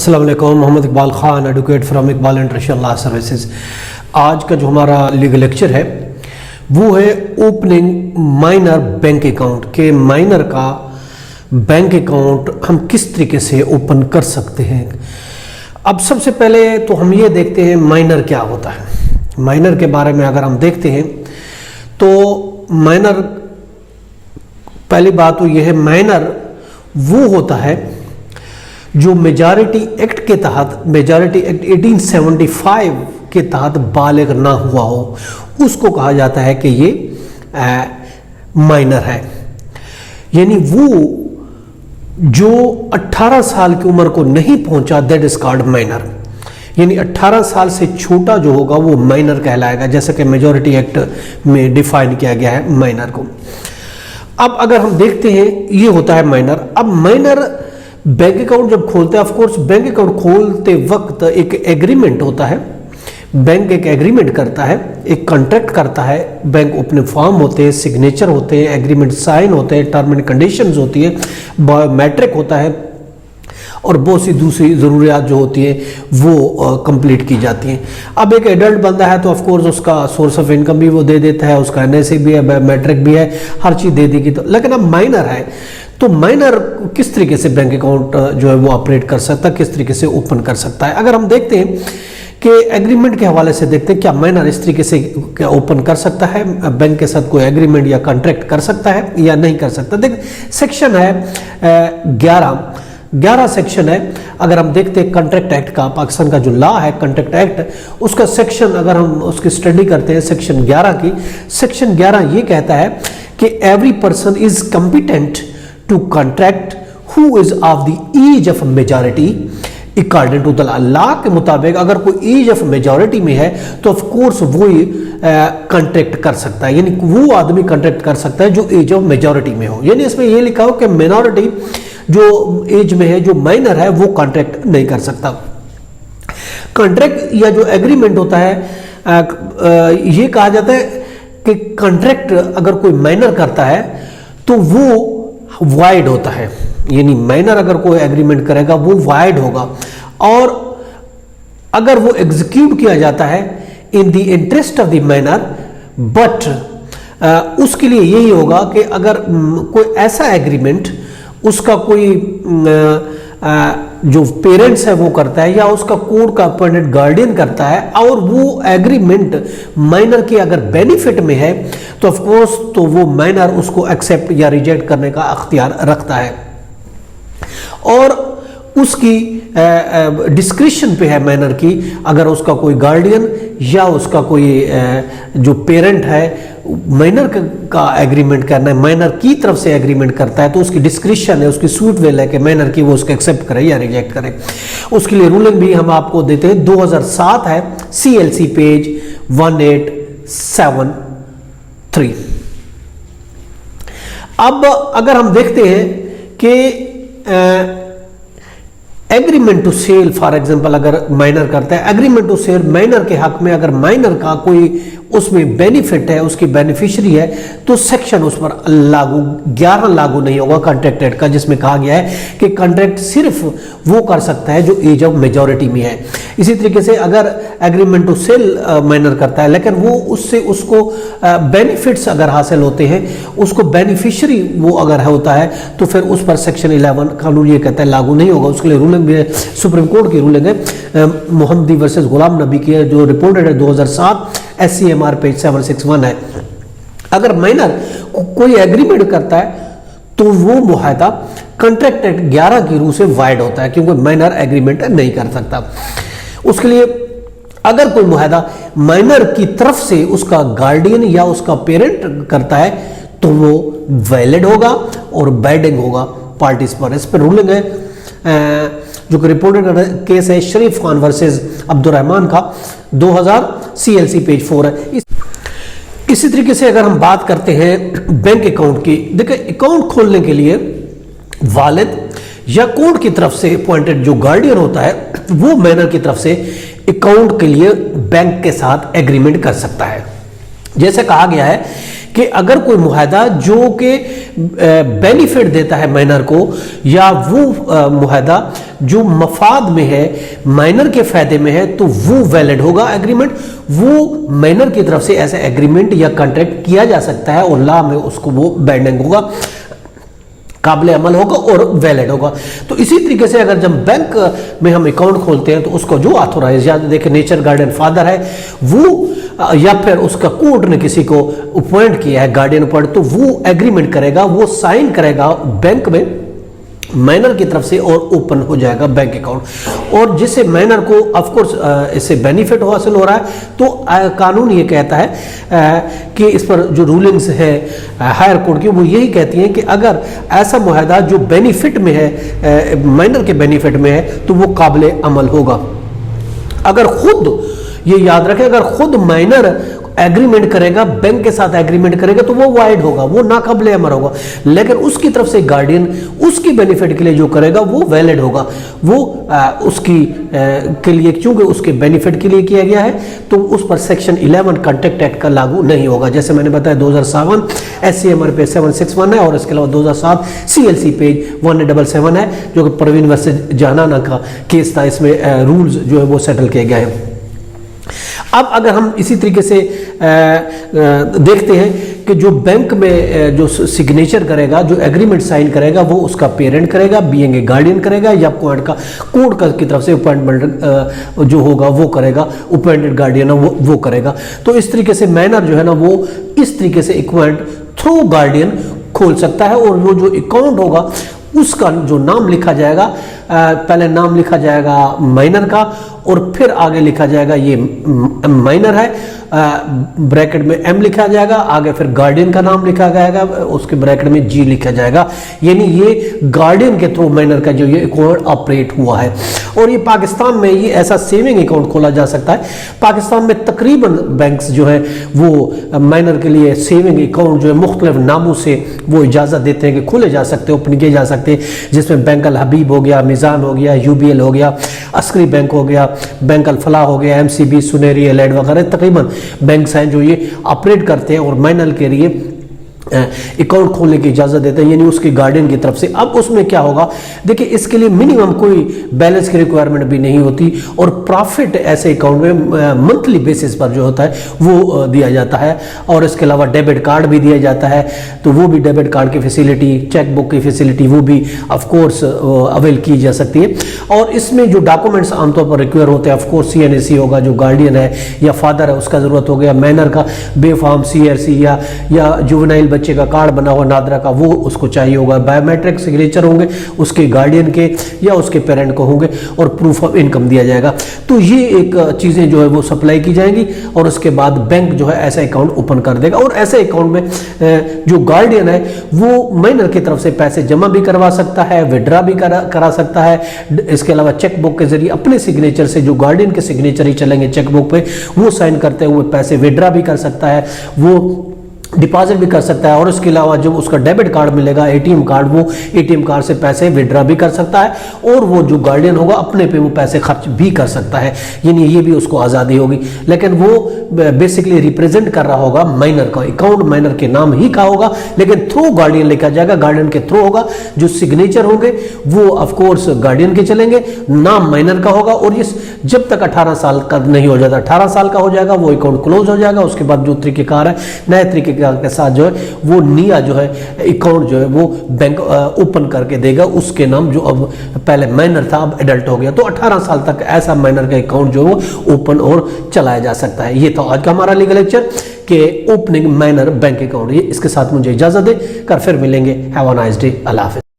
अस्सलाम वालेकुम। Mohammad Iqbal Khan, advocate from Iqbal international law services. आज का जो हमारा लीगल लेक्चर है वो है ओपनिंग माइनर बैंक अकाउंट के माइनर का बैंक अकाउंट हम किस तरीके से ओपन कर सकते हैं। अब सबसे पहले तो हम ये देखते हैं माइनर क्या होता है। माइनर के बारे में अगर हम देखते हैं तो माइनर, पहली बात तो यह है, माइनर वो होता है जो मेजॉरिटी एक्ट के तहत, मेजॉरिटी एक्ट 1875 के तहत बालिग ना हुआ हो, उसको कहा जाता है कि ये माइनर है। यानी वो जो 18 साल की उम्र को नहीं पहुंचा, दैट इज कॉल्ड माइनर। यानी 18 साल से छोटा जो होगा वो माइनर कहलाएगा, जैसे कि मेजॉरिटी एक्ट में डिफाइन किया गया है माइनर को। अब अगर हम देखते हैं ये होता है माइनर। अब माइनर बैंक अकाउंट जब खोलते हैं, ऑफ कोर्स बैंक अकाउंट खोलते वक्त एक एग्रीमेंट होता है, बैंक एक एग्रीमेंट करता है, एक कॉन्ट्रैक्ट करता है, बैंक अपने फॉर्म होते हैं, सिग्नेचर होते हैं, एग्रीमेंट साइन होते हैं, टर्म एंड कंडीशंस होती है, बायोमेट्रिक होता है और बहुत सी दूसरी ज़रूरियात जो होती है वो कंप्लीट की जाती हैं। अब एक एडल्ट बंदा है तो ऑफ कोर्स उसका सोर्स ऑफ इनकम भी वो दे देता है, उसका एनएसए भी है, बायोमेट्रिक भी है, हर चीज़ दे देगी। तो लेकिन अब माइनर है तो माइनर किस तरीके से बैंक अकाउंट जो है वो ऑपरेट कर सकता है, किस तरीके से ओपन कर सकता है। अगर हम देखते हैं कि एग्रीमेंट के हवाले से देखते हैं क्या माइनर इस तरीके से क्या ओपन कर सकता है, बैंक के साथ कोई एग्रीमेंट या कॉन्ट्रैक्ट कर सकता है या नहीं कर सकता। देख, सेक्शन है 11 सेक्शन है। अगर हम देखते हैं कॉन्ट्रैक्ट एक्ट का, पाकिस्तान का जो लॉ है कॉन्ट्रैक्ट एक्ट, उसका सेक्शन अगर हम उसकी स्टडी करते हैं सेक्शन 11 की, सेक्शन 11 ये कहता है कि every person is competent to contract who is of the age of majority according to the law के मुताबिक। अगर कोई एज ऑफ मेजॉरिटी में है तो ऑफ कोर्स वो कॉन्ट्रैक्ट कर सकता है, यानी वो आदमी कॉन्ट्रैक्ट कर सकता है जो एज ऑफ मेजॉरिटी में हो। यानी इसमें ये लिखा हो कि मिनॉरिटी जो एज में है, जो माइनर है, वो कॉन्ट्रैक्ट नहीं कर सकता। कॉन्ट्रैक्ट या जो एग्रीमेंट होता है, ये कहा जाता है कि कॉन्ट्रैक्ट अगर कोई माइनर करता है तो वो वाइड होता है। यानी माइनर अगर कोई एग्रीमेंट करेगा वो वाइड होगा, और अगर वो एग्जीक्यूट किया जाता है in the interest of the minor, but उसके लिए यही होगा कि अगर कोई ऐसा एग्रीमेंट उसका कोई जो पेरेंट्स है वो करता है या उसका कोर्ट का अपॉइंटेड गार्डियन करता है, और वो एग्रीमेंट माइनर के अगर बेनिफिट में है तो ऑफ कोर्स तो वो माइनर उसको एक्सेप्ट या रिजेक्ट करने का अख्तियार रखता है, और उसकी डिस्क्रिप्शन पे है माइनर की। अगर उसका कोई गार्डियन या उसका कोई जो पेरेंट है माइनर का एग्रीमेंट करना है, माइनर की तरफ से एग्रीमेंट करता है, तो उसकी डिस्क्रिप्शन है, उसकी सूट वेल है कि माइनर की वो उसको एक्सेप्ट करे या रिजेक्ट करे। उसके लिए रूलिंग भी हम आपको देते हैं, 2007 है, CLC पेज 1873। अब अगर हम देखते हैं कि agreement to sale for example अगर माइनर करता है, एग्रीमेंट टू सेल माइनर के हक में अगर माइनर का कोई उसमें बेनिफिट है, उसकी बेनिफिशियरी है, तो सेक्शन उस पर लागू 11 लागू नहीं होगा कॉन्ट्रैक्ट एक्ट का, जिसमें कहा गया है कि कॉन्ट्रैक्ट सिर्फ वो कर सकता है जो एज ऑफ मेजॉरिटी में है। इसी तरीके से अगर एग्रीमेंट टू सेल माइनर करता है लेकिन वो उससे उसको बेनिफिट्स अगर हासिल होते हैं, उसको बेनिफिशियरी वो अगर होता है, तो फिर उस पर सेक्शन 11 कानून ये कहता है लागू नहीं होगा। उसके लिए रूलिंग भी सुप्रीम कोर्ट की रूलिंग है, मोहम्मदी वर्सेस गुलाम नबी की है, जो रिपोर्टेड है 2007, SCMR पेज 761 है। अगर माइनर कोई एग्रीमेंट करता है तो वो मुआहदा कॉन्ट्रैक्ट एक्ट 11 की रूह से वाइड होता है, क्योंकि माइनर एग्रीमेंट नहीं कर सकता। उसके लिए अगर कोई मुआहदा माइनर की तरफ से उसका गार्डियन या उसका पेरेंट करता है तो वो वैलिड होगा और बाइंडिंग होगा पार्टीज पर। इस पर रूलिंग है जो कि रिपोर्टेड केस है शरीफ खान वर्सेस अब्दुर्रहमान का, 2000 CLC पेज 4 है। इसी तरीके से अगर हम बात करते हैं बैंक अकाउंट की, देखिए अकाउंट खोलने के लिए वालिद या कोर्ट की तरफ से अपॉइंटेड जो गार्डियन होता है वो माइनर की तरफ से अकाउंट के लिए बैंक के साथ एग्रीमेंट कर सकता है। जैसे कहा गया है कि अगर कोई मुआहदा जो कि बेनिफिट देता है माइनर को, या वो मुआहदा जो मफाद में है, माइनर के फायदे में है, तो वो वैलिड होगा एग्रीमेंट। वो माइनर की तरफ से ऐसा एग्रीमेंट या कॉन्ट्रैक्ट किया जा सकता है और लॉ में उसको वो बाइंडिंग होगा, काबिल अमल होगा और वैलिड होगा। तो इसी तरीके से अगर जब बैंक में हम अकाउंट खोलते हैं तो उसको जो ऑथोराइज, या देखें नेचर गार्डियन फादर है वो, या फिर उसका कोर्ट ने किसी को अपॉइंट किया है गार्डियन पर, तो वो एग्रीमेंट करेगा, वो साइन करेगा बैंक में माइनर की तरफ से और ओपन हो जाएगा बैंक अकाउंट। और जिससे माइनर को ऑफ कोर्स इससे बेनिफिट हासिल हो रहा है, तो कानून ये कहता है कि इस पर जो रूलिंग्स है हायर कोर्ट की, वो यही कहती हैं कि अगर ऐसा मुआहदा जो बेनिफिट में है, माइनर के बेनिफिट में है, तो वो काबिल अमल होगा। अगर खुद, ये याद रखें, अगर खुद माइनर एग्रीमेंट करेगा, बैंक के साथ एग्रीमेंट करेगा, तो वो वाइड होगा, वो नाकाबिले अमल होगा। लेकिन उसकी तरफ से गार्डियन उसकी बेनिफिट के लिए जो करेगा वो वैलिड होगा, वो उसकी के लिए, क्योंकि उसके बेनिफिट के लिए किया गया है, तो उस पर सेक्शन 11 कॉन्ट्रैक्ट एक्ट का लागू नहीं होगा। जैसे मैंने बताया 2007 SCMR पेज 761 है, और इसके अलावा 2007 CLC पेज 1877 है, जो कि परवीन वर्सेस जहानाना का केस था। इसमें रूल्स जो है वो सेटल किए गए हैं। अब अगर हम इसी तरीके से देखते हैं कि जो बैंक में जो सिग्नेचर करेगा, जो एग्रीमेंट साइन करेगा, वो उसका पेरेंट करेगा, बीइंग ए गार्डियन करेगा, या कोर्ट की तरफ से अपॉइंटमेंट जो होगा वो करेगा, अपॉइंटेड गार्डियन वो करेगा। तो इस तरीके से माइनर जो है ना, वो इस तरीके से अकाउंट थ्रू गार्डियन खोल सकता है। और वो जो अकाउंट होगा उसका जो नाम लिखा जाएगा, पहले नाम लिखा जाएगा माइनर का, और फिर आगे लिखा जाएगा ये माइनर है, ब्रैकेट में M लिखा जाएगा, आगे फिर गार्डियन का नाम लिखा जाएगा, उसके ब्रैकेट में G लिखा जाएगा। यानी ये गार्डियन के थ्रू माइनर का जो ये अकाउंट ऑपरेट हुआ है। और ये पाकिस्तान में ये ऐसा सेविंग अकाउंट खोला जा सकता है। पाकिस्तान में तकरीबन बैंक्स जो है वो माइनर के लिए सेविंग अकाउंट जो है मुख्तलिफ नामों से वो इजाज़त देते हैं कि खोले जा सकते, ओपन किए जा सकते हैं, जिसमें बैंक अल हबीब हो गया, मिजान हो गया, UBL हो गया, अस्करी बैंक हो गया, बैंक अल फलाह हो गया, MCB, सुनेरी, एलाइड वगैरह तकरीबन बैंक्स हैं जो ये ऑपरेट करते हैं और माइनर के लिए अकाउंट खोलने की इजाज़त देते हैं, यानी उसके गार्डियन की तरफ से। अब उसमें क्या होगा, देखिए इसके लिए मिनिमम कोई बैलेंस की रिक्वायरमेंट भी नहीं होती, और प्रॉफिट ऐसे अकाउंट में मंथली बेसिस पर जो होता है वो दिया जाता है। और इसके अलावा डेबिट कार्ड भी दिया जाता है, तो वो भी डेबिट कार्ड की फैसिलिटी, चेक बुक की फैसिलिटी, वो भी ऑफ कोर्स अवेल की जा सकती है। और इसमें जो डॉक्यूमेंट्स आमतौर पर रिक्वायर होते हैं, ऑफ कोर्स CNAC होगा, जो गार्डियन है या फादर है उसका ज़रूरत हो गया, माइनर का बेफार्म CRC या जुवेनाइल बच्चे का कार्ड बना हुआ नादरा का, वो उसको चाहिए होगा, बायोमेट्रिक सिग्नेचर होंगे उसके गार्डियन के या उसके पेरेंट को होंगे, और प्रूफ ऑफ इनकम दिया जाएगा। तो ये एक चीज़ें जो है वो सप्लाई की जाएंगी, और उसके बाद बैंक जो है ऐसा अकाउंट ओपन कर देगा। और ऐसे अकाउंट में जो गार्डियन है वो माइनर की तरफ से पैसे जमा भी करवा सकता है, विड्रा भी करा सकता है। इसके अलावा चेक बुक के जरिए अपने सिग्नेचर से, जो गार्डियन के सिग्नेचर ही चलेंगे चेक बुक पे, वो साइन करते हुए पैसे विड्रा भी कर सकता है, वो डिपॉजिट भी कर सकता है। और इसके अलावा जब उसका डेबिट कार्ड मिलेगा, ATM कार्ड, वो ATM कार्ड से पैसे विड्रा भी कर सकता है, और वो जो गार्डियन होगा अपने पे वो पैसे खर्च भी कर सकता है, यानी ये भी उसको आज़ादी होगी। लेकिन वो बेसिकली रिप्रेजेंट कर रहा होगा माइनर का, अकाउंट माइनर के नाम ही का होगा, लेकिन थ्रू गार्डियन लिखा जाएगा, गार्डियन के थ्रू होगा। जो सिग्नेचर होंगे वो ऑफ कोर्स गार्डियन के चलेंगे, नाम माइनर का होगा। और इस जब तक 18 साल का नहीं हो जाता, 18 साल का हो जाएगा वो अकाउंट क्लोज हो जाएगा। उसके बाद जो तरीकेकार है, नए तरीके के साथ जो है वो निया जो है अकाउंट जो है वो बैंक ओपन करके देगा उसके नाम, जो अब पहले माइनर था अब एडल्ट हो गया। तो 18 साल तक ऐसा माइनर का अकाउंट जो है वो ओपन और चलाया जा सकता है। ये तो आज का हमारा लीगल लेक्चर के ओपनिंग माइनर बैंक अकाउंट। ये इसके साथ मुझे इजाजत दे कर फिर मिलेंगे। Have a nice day. अल्लाह हाफिज़।